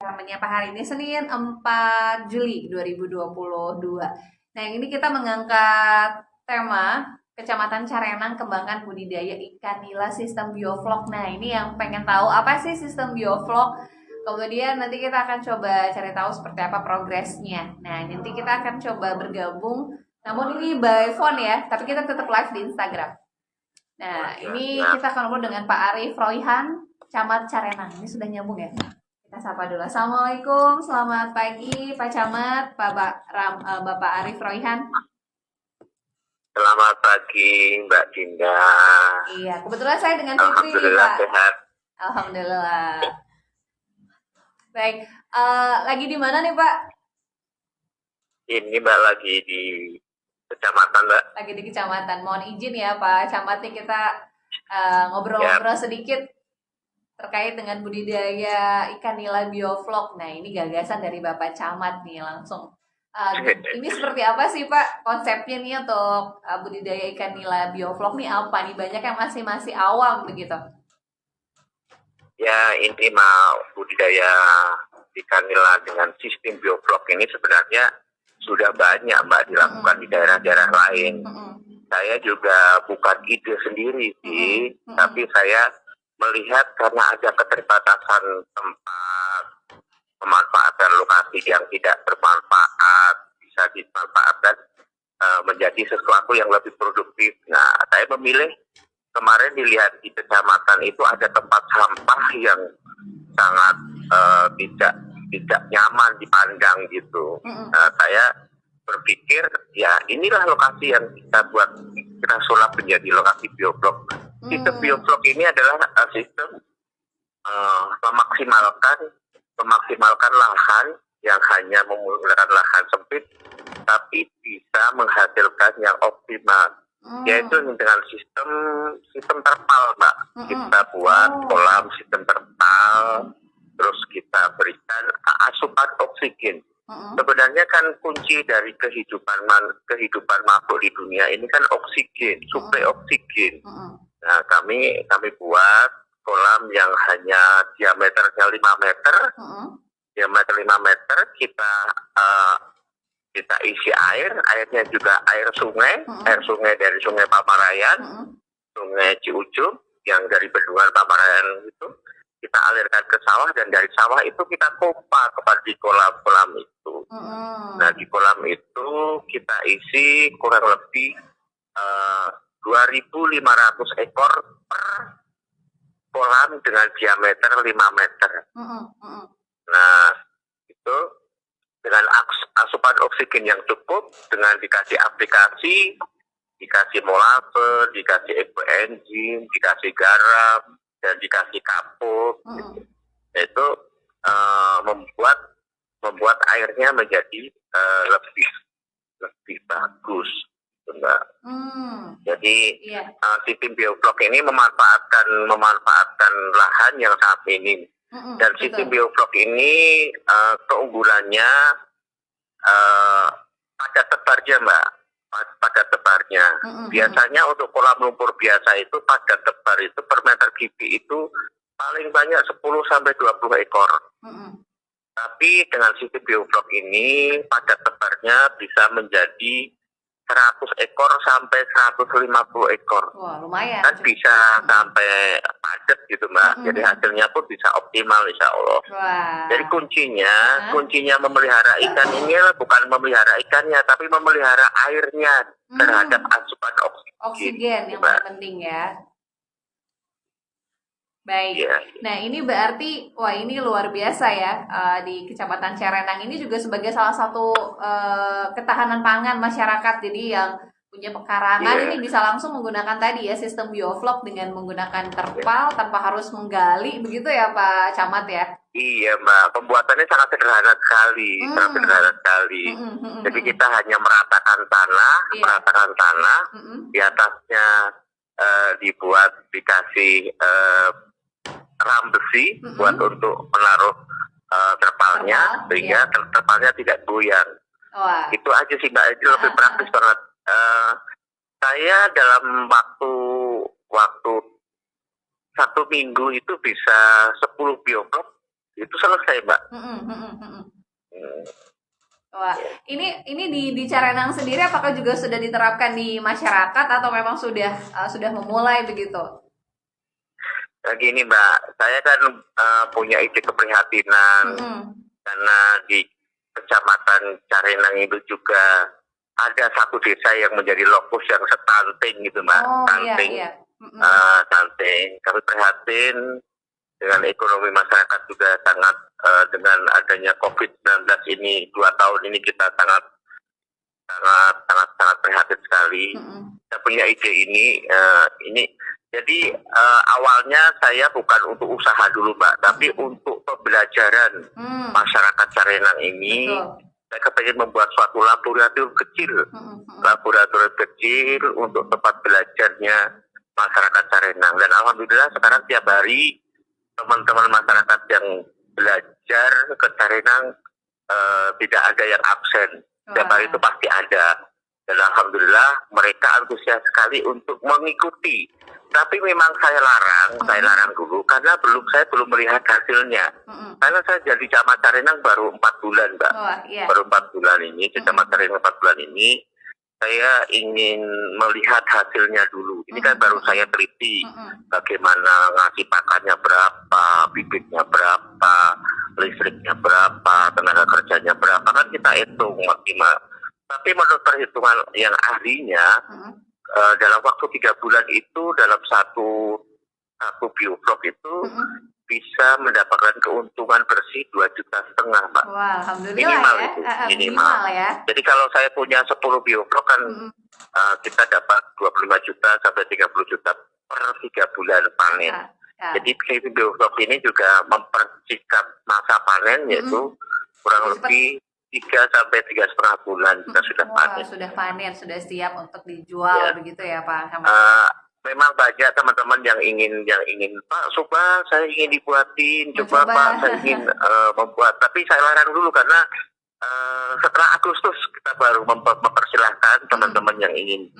kita menyapa hari ini Senin 4 Juli 2022. Nah, ini kita mengangkat tema Kecamatan Carenang kembangkan budidaya ikan nila sistem bioflok. Nah, ini yang pengen tahu apa sih sistem bioflok? Kemudian nanti kita akan coba cari tahu seperti apa progresnya. Nah, nanti kita akan coba bergabung. Namun ini by phone ya, tapi kita tetap live di Instagram. Nah, ini kita akan ngobrol dengan Pak Arif Royhan, Camat Carenang. Ini sudah nyambung ya? Kita sapa dulu. Assalamualaikum, selamat pagi Pak Camat, Bapak Arif Royhan. Selamat pagi Mbak Dinda. Iya, kebetulan saya dengan Fitri nih Pak. Sehat. Alhamdulillah. Baik, lagi di mana nih Pak? Ini Mbak lagi di kecamatan Mbak. Lagi di kecamatan. Mohon izin ya Pak Camat nih kita ngobrol-ngobrol sedikit terkait dengan budidaya ikan nila bioflok. Nah, ini gagasan dari Bapak Camat nih langsung. Ini seperti apa sih Pak konsepnya nih untuk budidaya ikan nila bioflok nih apa nih? Banyak yang masih awam begitu. Ya, ini mau budidaya ikan nila dengan sistem bioflok ini sebenarnya sudah banyak Mbak dilakukan di daerah-daerah lain. Saya juga bukan ide sendiri sih, tapi saya melihat karena ada keterbatasan tempat, pemanfaatan lokasi yang tidak bermanfaat, bisa dimanfaatkan menjadi sesuatu yang lebih produktif. Nah, saya memilih kemarin dilihat di kecamatan itu ada tempat sampah yang sangat tidak nyaman dipandang gitu. Saya berpikir ya inilah lokasi yang kita buat, kita sulap menjadi lokasi bioflok. Sistem bioflok ini adalah sistem memaksimalkan lahan yang hanya menggunakan lahan sempit tapi bisa menghasilkan yang optimal, yaitu dengan sistem terpal Mbak. Kita buat kolam sistem terpal, terus kita berikan asupan oksigen. Sebenarnya kan kunci dari kehidupan makhluk di dunia ini kan oksigen, suplai oksigen. Nah, kami buat kolam yang hanya diameternya 5 meter, diameter 5 meter, kita isi airnya juga air sungai dari Sungai Pamarayan, Sungai Ciujung yang dari bendungan Pamarayan itu kita alirkan ke sawah, dan dari sawah itu kita pompa kepada di kolam-kolam itu. Nah, di kolam itu kita isi kurang lebih 2.500 ekor per kolam dengan diameter 5 meter. Nah, itu dengan asupan oksigen yang cukup, dengan dikasih aplikasi, dikasih molase, dikasih ekoenzim, dikasih garam, dan dikasih kapur, itu membuat airnya menjadi lebih bagus, Mbak. Jadi sistem bioflok ini memanfaatkan lahan yang sangat minim, dan sistem bioflok ini keunggulannya pada tebarnya Mbak. Pada tebarnya. Biasanya untuk kolam lumpur biasa itu pada tebar itu per meter kubik itu paling banyak 10 sampai 20 ekor. Tapi dengan sistem bioflok ini pada tebarnya bisa menjadi 100 ekor sampai 150 ekor. Wah, lumayan. Kan bisa sampai padat gitu Mbak. Jadi hasilnya pun bisa optimal insya Allah. Wah. Jadi kuncinya memelihara ikan ini bukan memelihara ikannya, tapi memelihara airnya terhadap asupan oksigen yang paling penting ya. Baik. Nah, ini berarti ini luar biasa ya, di Kecamatan Carenang ini juga sebagai salah satu ketahanan pangan masyarakat. Jadi yang punya pekarangan ini bisa langsung menggunakan tadi ya sistem bioflok dengan menggunakan terpal tanpa harus menggali, begitu ya Pak Camat ya? Iya Mbak, pembuatannya sangat sederhana sekali, Jadi kita hanya meratakan tanah, di atasnya dikasih ram besi buat untuk menaruh terpalnya, sehingga terpalnya tidak goyang. Itu aja sih Mbak, itu lebih praktis banget. Saya dalam waktu 1 minggu itu bisa 10 bioflok itu selesai, Mbak. Hmm. Wah, ini di Carenang sendiri apakah juga sudah diterapkan di masyarakat atau memang sudah memulai begitu? Nah, gini Mbak, saya kan punya ide keprihatinan karena di Kecamatan Carenang itu juga ada satu desa yang menjadi lokus yang stunting gitu Mbak, stunting, iya. stunting. Kami prihatin dengan ekonomi masyarakat juga sangat dengan adanya COVID-19 ini 2 tahun ini kita sangat prihatin sekali. Saya punya ide ini jadi awalnya saya bukan untuk usaha dulu Mbak, tapi untuk pembelajaran masyarakat Carenang ini. Betul. Saya kepengen membuat suatu laboratorium kecil untuk tempat belajarnya masyarakat Carenang. Dan alhamdulillah sekarang tiap hari teman-teman masyarakat yang belajar ke Carenang tidak ada yang absen. Tiap hari itu pasti ada. Dan alhamdulillah mereka antusias sekali untuk mengikuti. Tapi memang saya larang dulu karena saya belum melihat hasilnya. Karena saya jadi camat Carenang baru 4 bulan, Mbak. Baru 4 bulan ini, camat Carenang 4 bulan ini, saya ingin melihat hasilnya dulu. Ini kan baru saya teliti bagaimana ngasih pakannya berapa, bibitnya berapa, listriknya berapa, tenaga kerjanya berapa, kan kita hitung maksimal. Tapi menurut perhitungan yang ahlinya, dalam waktu 3 bulan itu dalam satu bioblok itu bisa mendapatkan keuntungan bersih 2,5 juta, Mbak. Wah, alhamdulillah minimal ya. Itu minimal ya. Jadi kalau saya punya 10 bioblok kan kita dapat 25 juta sampai 30 juta per 3 bulan panen. Jadi bioblok ini juga mempercepat masa panen yaitu kurang lebih 3 sampai 3,5 bulan kita sudah panen. Sudah siap untuk dijual begitu ya Pak. Memang banyak teman-teman yang ingin Pak, coba saya ingin dibuatin, coba Pak saya ingin membuat. Tapi saya larang dulu karena setelah Agustus kita baru mempersilahkan teman-teman yang ingin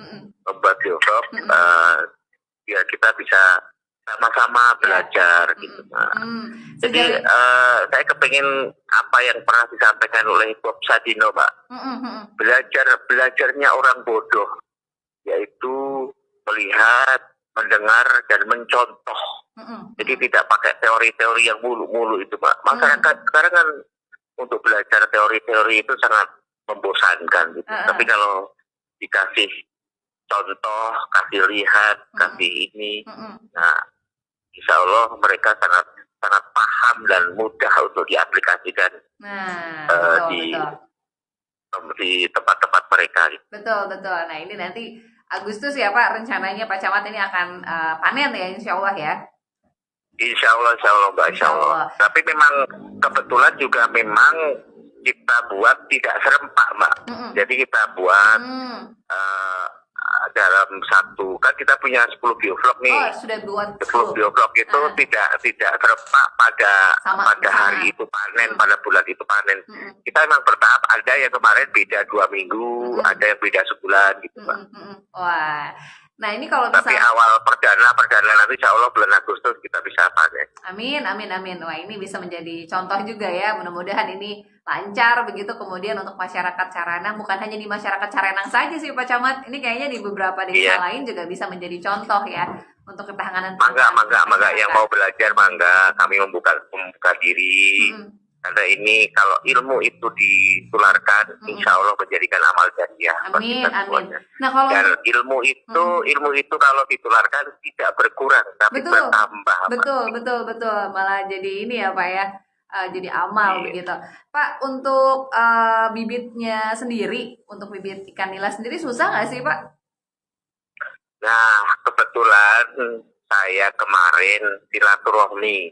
membuat bioblok, ya kita bisa sama-sama belajar gitu. Jadi saya kepingin apa yang pernah disampaikan oleh Bob Sadino, Pak. Belajarnya orang bodoh, yaitu melihat, mendengar, dan mencontoh. Jadi tidak pakai teori-teori yang mulu-mulu itu, Pak. Masyarakat sekarang kan untuk belajar teori-teori itu sangat membosankan gitu. Tapi kalau dikasih contoh, kasih lihat, kasih ini, nah insya Allah mereka sangat paham dan mudah untuk diaplikasikan di tempat-tempat mereka. Betul. Nah ini nanti Agustus ya Pak, rencananya Pak Camat ini akan panen ya insya Allah ya. Insya Allah Mbak, insya Allah. Tapi memang kebetulan juga memang kita buat tidak serempak Mbak. Jadi kita buat dalam satu, kan kita punya 10 bioblok nih. Sudah buat 10 bioblok itu tidak serempak pada hari itu panen, pada bulan itu panen. Kita memang bertahap, ada yang kemarin beda 2 minggu, ada yang beda sebulan gitu Pak. Wah. Nah ini kalau tapi awal perdana nanti insya Allah bulan Agustus kita bisa panen. Amin. Wah ini bisa menjadi contoh juga ya. Mudah-mudahan ini lancar begitu. Kemudian untuk masyarakat Carenang, bukan hanya di masyarakat Carenang saja sih Pak Camat. Ini kayaknya di beberapa desa lain juga bisa menjadi contoh ya untuk ketahanan. Mangga yang mau belajar mangga. Kami membuka diri. Karena ini kalau ilmu itu ditularkan, insya Allah menjadikan amal jariah. Amin. Nah, kalau dan ilmu itu kalau ditularkan tidak berkurang, tapi bertambah. Betul. Malah jadi ini ya Pak ya, jadi amal begitu. Pak, untuk bibitnya sendiri, untuk bibit ikan nila sendiri susah nggak sih Pak? Nah, kebetulan saya kemarin silaturahmi.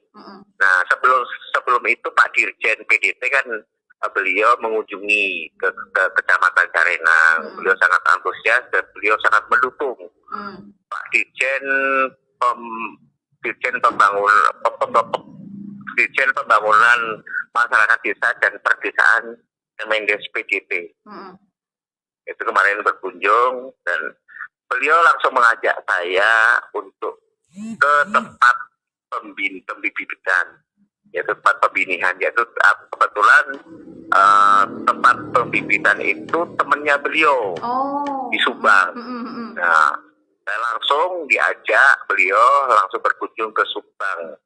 Nah, sebelum itu Pak Dirjen PDT kan beliau mengunjungi ke Kecamatan Carenang. Beliau sangat antusias dan beliau sangat mendukung. Pak Dirjen Pembangunan Masyarakat Desa dan Perdesaan Kemendes PDT. Itu kemarin berkunjung dan beliau langsung mengajak saya untuk ke tempat pembibitan, yaitu tempat pembinihan, yaitu kebetulan tempat pembibitan itu temannya beliau di Subang. Nah, saya langsung diajak beliau langsung berkunjung ke Subang.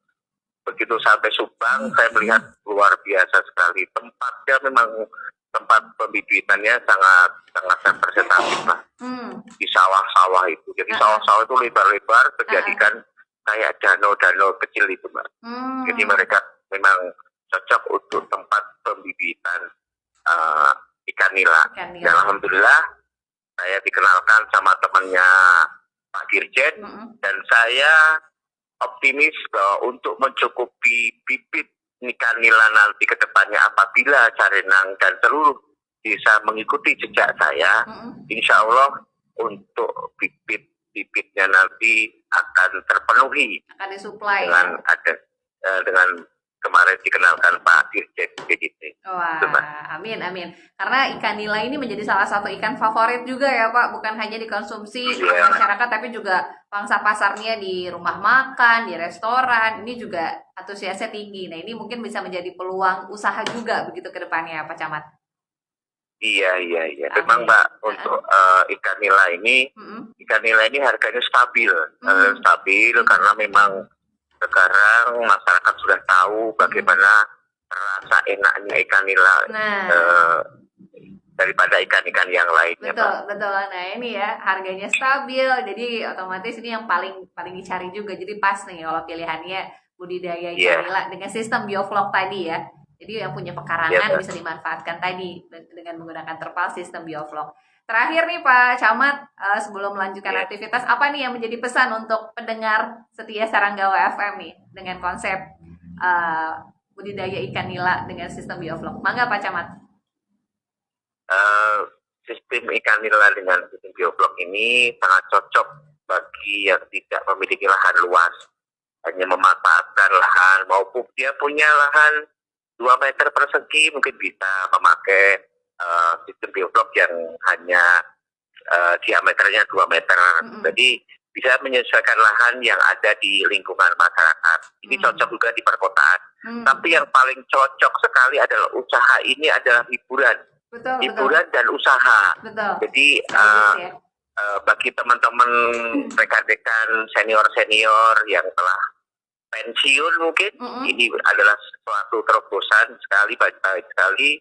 Begitu sampai Subang, saya melihat luar biasa sekali. Tempatnya memang tempat pembibitannya sangat representatif lah. Di sawah-sawah itu. Jadi sawah-sawah itu lebar-lebar, terjadikan kayak danau-danau kecil itu, Mbak. Jadi mereka memang cocok untuk tempat pembibitan ikan nila. Dan alhamdulillah saya dikenalkan sama temannya Pak Dirjen, dan saya optimis bahwa untuk mencukupi bibit ikan nila nanti ke depannya apabila Carenang dan seluruh desa mengikuti jejak saya, insya Allah untuk bibitnya nanti akan terpenuhi, akan disuplai dengan kemarin dikenalkan Pak Dirjen BDT. Wah, amin. Karena ikan nila ini menjadi salah satu ikan favorit juga ya Pak, bukan hanya dikonsumsi oleh masyarakat, tapi juga pangsa pasarnya di rumah makan, di restoran, ini juga antusiasnya tinggi. Nah, ini mungkin bisa menjadi peluang usaha juga begitu ke depannya Pak Camat. Iya. Memang Mbak, untuk ikan nila ini harganya stabil, karena memang sekarang masyarakat sudah tahu bagaimana rasa enaknya ikan nila daripada ikan-ikan yang lainnya. Betul. Nah ini ya harganya stabil, jadi otomatis ini yang paling dicari juga. Jadi pas nih kalau pilihannya budidaya ikan nila dengan sistem bioflok tadi ya. Jadi yang punya pekarangan bisa dimanfaatkan tadi dengan menggunakan terpal sistem bioflok. Terakhir nih Pak Camat, sebelum melanjutkan aktivitas, apa nih yang menjadi pesan untuk pendengar setia Saranggawa FM nih dengan konsep budidaya ikan nila dengan sistem bioflok? Mangga Pak Camat. Sistem ikan nila dengan sistem bioflok ini sangat cocok bagi yang tidak memiliki lahan luas, hanya memanfaatkan lahan, maupun dia punya lahan 2 meter persegi mungkin bisa memakai sistem bioflok yang hanya diameternya 2 meter. Jadi bisa menyesuaikan lahan yang ada di lingkungan masyarakat. Ini cocok juga di perkotaan. Tapi yang paling cocok sekali adalah usaha ini adalah hiburan. Hiburan dan usaha. Jadi bagi teman-teman rekan-rekan senior-senior yang telah pensiun mungkin, ini adalah suatu terobosan sekali, baik sekali.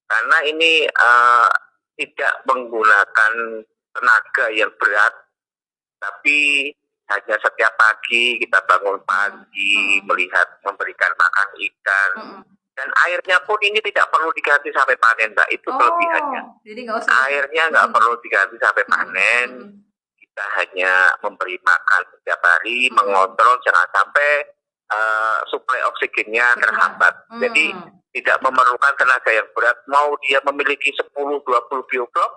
Karena ini tidak menggunakan tenaga yang berat, tapi hanya setiap pagi kita bangun pagi, memberikan makan ikan, dan airnya pun ini tidak perlu diganti sampai panen, Mbak. Itu kelebihannya. Jadi nggak usah. Airnya nggak perlu diganti sampai panen. Kita hanya memberi makan setiap hari, mengontrol jangan sampai suplai oksigennya terhambat. Jadi tidak memerlukan tenaga yang berat. Mau dia memiliki 10-20 bioflok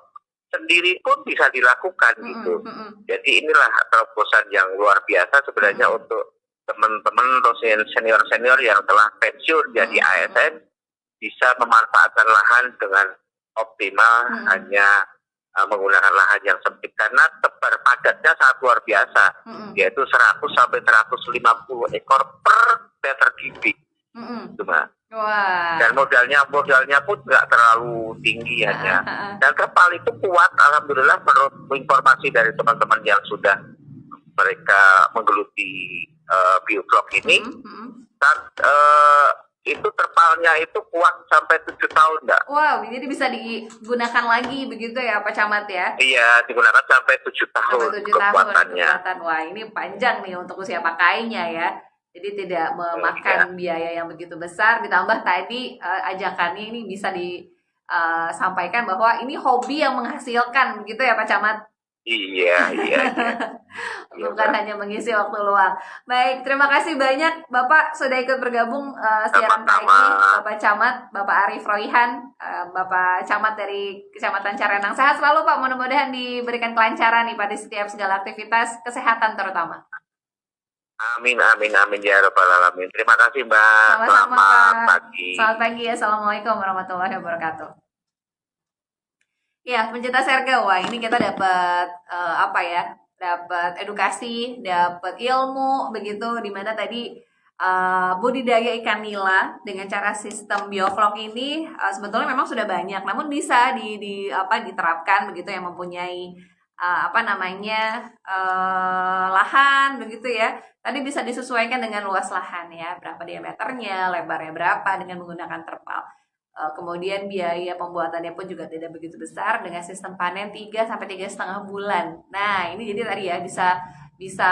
sendiri pun bisa dilakukan gitu. Jadi inilah terobosan yang luar biasa sebenarnya untuk teman-teman dosen senior-senior yang telah pensiun jadi ASN, bisa memanfaatkan lahan dengan optimal, hanya menggunakan lahan yang sempit, karena tebar padatnya sangat luar biasa, yaitu 100 sampai 150 ekor per meter kubik. Cuma. Dan modalnya pun nggak terlalu tinggi hanya. Dan terpal itu kuat, alhamdulillah menurut informasi dari teman-teman yang sudah mereka menggeluti bioflok ini. Dan itu terpalnya itu kuat sampai 7 tahun, Mbak. Wow, jadi bisa digunakan lagi begitu ya Pak Camat ya? Iya, digunakan sampai 7 tahun kekuatannya. Wah, ini panjang nih untuk usia pakainya ya. Jadi tidak memakan biaya yang begitu besar, ditambah tadi ajakannya ini bisa disampaikan bahwa ini hobi yang menghasilkan begitu ya Pak Camat? Iya. Bukan hanya mengisi waktu luang. Baik, terima kasih banyak Bapak sudah ikut bergabung siaran pagi, Bapak Camat, Bapak Arif Royhan, Bapak Camat dari Kecamatan Carenang. Sehat selalu Pak, mudah-mudahan diberikan kelancaran nih Pak di setiap segala aktivitas, kesehatan terutama. Amin ya rabbal alamin. Terima kasih Mbak. Selamat pagi. Selamat pagi. Assalamualaikum warahmatullahi wabarakatuh. Ya, pencinta Serga, wah ini kita dapat dapat edukasi, dapat ilmu begitu, dimana tadi budidaya ikan nila dengan cara sistem bioflok ini sebetulnya memang sudah banyak, namun bisa diterapkan begitu yang mempunyai lahan begitu ya. Tadi bisa disesuaikan dengan luas lahan ya, berapa diameternya, lebarnya berapa dengan menggunakan terpal. Kemudian biaya pembuatannya pun juga tidak begitu besar dengan sistem panen 3 sampai 3,5 bulan. Nah, ini jadi tadi ya bisa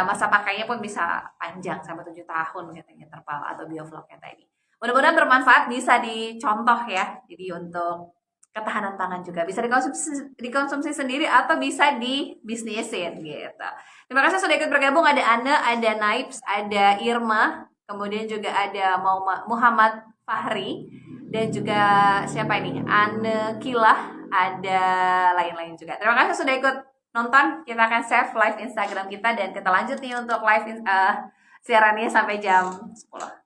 masa pakainya pun bisa panjang sampai 7 tahun katanya terpal atau biofloknya tadi. Mudah-mudahan bermanfaat, bisa dicontoh ya. Jadi untuk ketahanan pangan juga bisa dikonsumsi sendiri atau bisa dibisnisin gitu. Terima kasih sudah ikut bergabung. Ada Ana, ada Naips, ada Irma, kemudian juga ada Muhammad Fahri, dan juga siapa ini? Anne Kilah, ada lain-lain juga. Terima kasih sudah ikut nonton. Kita akan save live Instagram kita dan kita lanjut nih untuk live siarannya sampai jam 10.